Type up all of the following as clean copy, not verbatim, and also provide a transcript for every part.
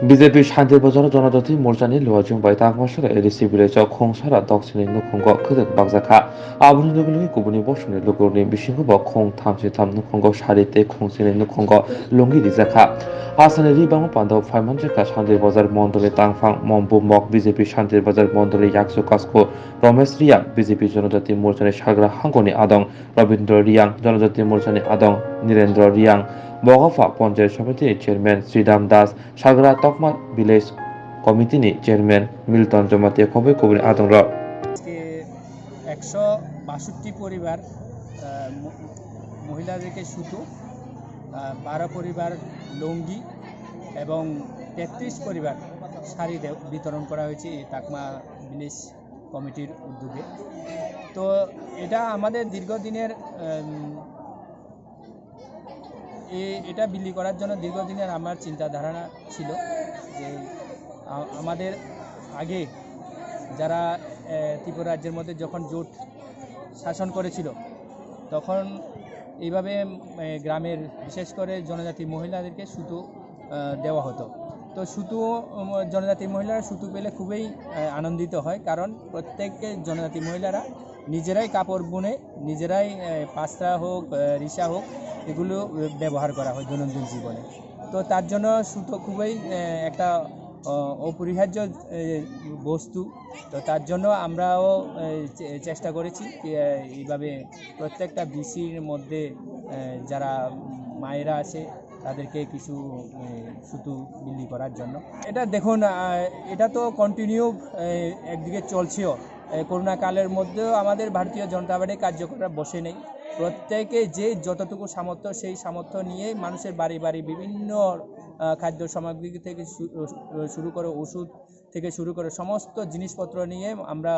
BJP Shantibazar জনজাতি মোর্চাनि लुवाजुंबाय ताकमासर ADC भिलेजाव खंसारा दक्सिनि नुखंग खोदोक बागजाखा आबुनि लोगो गुबुननि बसुनि लोगोनि बिसिंखौ खं थामसि थाम नुखंग सारिते खंसिनि नुखंग लुंगि रिजाखा आसानि रिबांग पान्दाव फाइमानजाखा शान्तिबाजार मन्डलि तांफां मम्बुमक बिजेपि शान्तिबाजार मन्डलि याक्सु कास्को रमेश रियां बिजेपि जनजाति मोर्चानि साग्रा हांगनि आदं रवीन्द्र रियां जनजाति मोर्चानि आदं नीरेन्द्र रियां बगाफा पन्चायत समिति चेयरमैन श्रीराम दास साग्रा तकमा विलेज कमिटिनि चेयरमैन मिल्टन जमाती खबै खबरनि आदंर আজকে 162 পরিবার মহিলাদেরকে সুতো, 12 পরিবার লুঙ্গি এবং 33 পরিবার শাড়ি বিতরণ করা হয়েছে এই তাকমা ভিলেজ কমিটির উদ্যোগে। তো এটা আমাদের দীর্ঘদিনের এটা বিলি করার জন্য দীর্ঘদিনের আমার চিন্তাধারণা ছিল যে আমাদের আগে যারা ত্রিপুরা রাজ্যের মধ্যে যখন জোট শাসন করেছিল তখন এইভাবে গ্রামের বিশেষ করে জনজাতি মহিলাদেরকে সুতো দেওয়া হতো। তো সুতো জনজাতি মহিলারা সুতো পেলে খুবই আনন্দিত হয়, কারণ প্রত্যেককে জনজাতি মহিলারা নিজেরাই কাপড় বুনে নিজেরাই পাস্তা হোক রিসা হোক এগুলো ব্যবহার করা হয় দৈনন্দিন জীবনে। তো তার জন্য সুতো খুবই একটা অপরিহার্য বস্তু। তো তার জন্য আমরাও চেষ্টা করেছি এইভাবে প্রত্যেকটা বিসির মধ্যে যারা মায়েরা আছে তাদেরকে কিছু সুতো বিলি করার জন্য। এটা দেখুন, এটা তো কন্টিনিউ একদিকে চলছেও। করোনা কালের মধ্যেও আমাদের ভারতীয় জনতা পার্টি কার্যকররা বসে নেই। প্রত্যেকে যে যতটুকু সামর্থ্য সেই সামর্থ্য নিয়ে মানুষের বাড়ি বাড়ি বিভিন্ন খাদ্য সামগ্রী থেকে শুরু করে ওষুধ থেকে শুরু করে সমস্ত জিনিসপত্র নিয়ে আমরা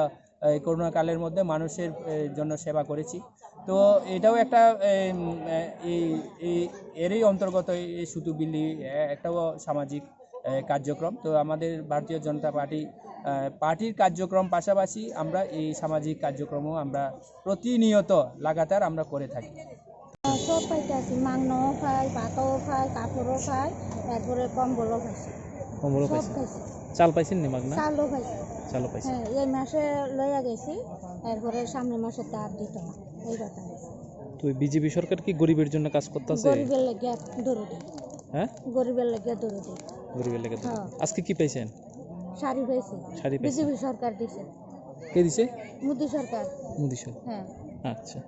করোনা কালের মধ্যে মানুষের জন্য সেবা করেছি। তো এটাও একটা এরই অন্তর্গত এই সুতো বিলি একটাও সামাজিক কার্যক্রম। তো আমাদের ভারতীয় জনতা পার্টির কার্যক্রম পাশাপাশি আমরা এই সামাজিক কার্যক্রমও আমরা প্রতিনিয়ত লাগাতার আমরা করে থাকি। সব পাইতেছি, মাংনাও পাই, ভাতও পাই, কাপড়ও পাই, এরপরে কম্বলও পাইছি। কম্বলও সব পাইছেন? পাইছি। চাল পাইছেন নি মাগনা? চালও পাইছি। চালও পাইছেন? হ্যাঁ, এই মাসে লইয়া গেছি, এরপরে সামনের মাসে তার দিত না, এই কথা। তো বিজেপি সরকার কি গরিবের জন্য কাজ করতেছে? গরিবের লাগিয়া দরদি। হ্যাঁ, গরিবের লাগিয়া দরদি। গরিবের লেগে তো। হ্যাঁ। আজকে কি পাইছেন? শাড়ি পাইছি। শাড়ি পাইছেন? বিজেপি সরকার দিছে। কে দিছে? মোদি সরকার। মোদি সরকার। হ্যাঁ। আচ্ছা।